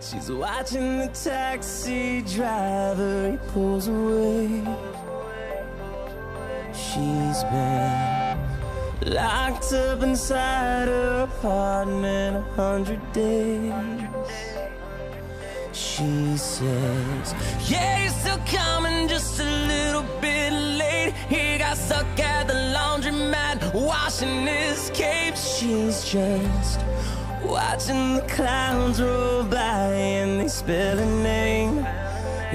She's watching the taxi driver, he pulls away. She's been locked up inside her apartment 100 days. She says, yeah, he's still coming, just a little bit late. He got stuck at the laundromat, washing his cape. She's just watching the clouds roll by, and they spell her name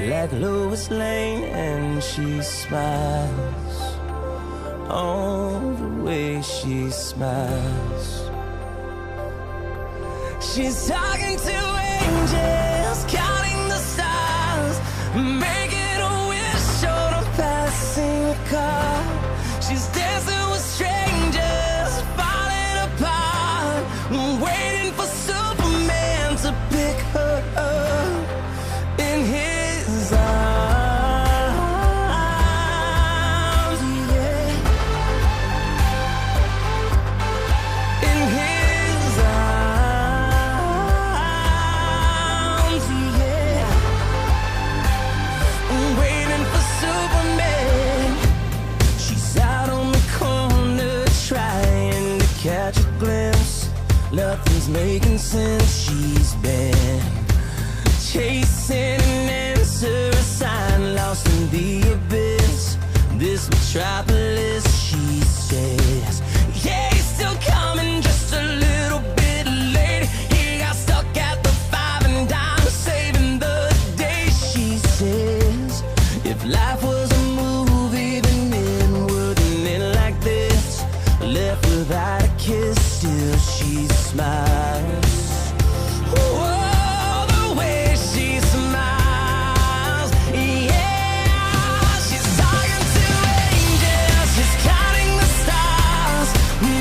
like Lois Lane. And she smiles, oh, the way she smiles. She's talking to angels, counting the stars, making a wish on a passing car. She's dancing with strangers, falling apart, waiting for Superman to pick her up in his arms. Yeah, in his arms. Yeah, waiting for Superman. She's out on the corner trying to catch a glimpse. Nothing's making sense. She's been chasing an answer, a sign lost in the abyss. This metropolis, she says, yeah, he's still coming, just a little bit late. He got stuck at the five and dime, saving the day. She says, if life was a movie, then it wouldn't end like this. Left without a kiss, still she smiles. Whoa, the way she smiles. Yeah, she's talking to angels, she's counting the stars,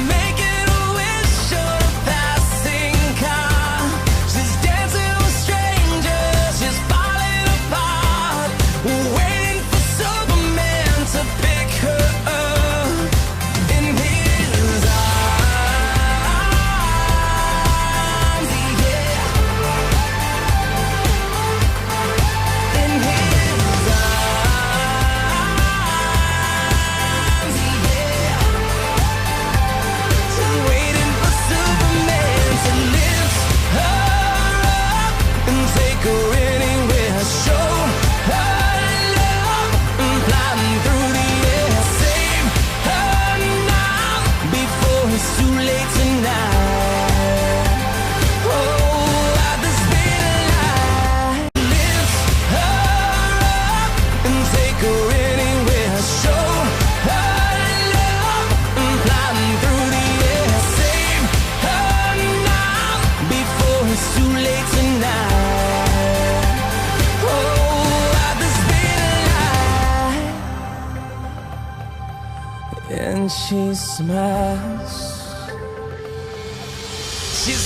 making a wish on a passing car. She's dancing with strangers, she's falling apart, waiting for Superman to pick her up in his arms. Yeah, in his arms. Yeah, she's waiting for Superman to lift her up and take her anywhere, show her love and flying through the air. Save her now before it's too late tonight. Oh, at the speed of light, lift her up and take her anywhere, show her love and flying through the air. Save her now before it's too late tonight. Oh, at the speed of light. And she smiles. She's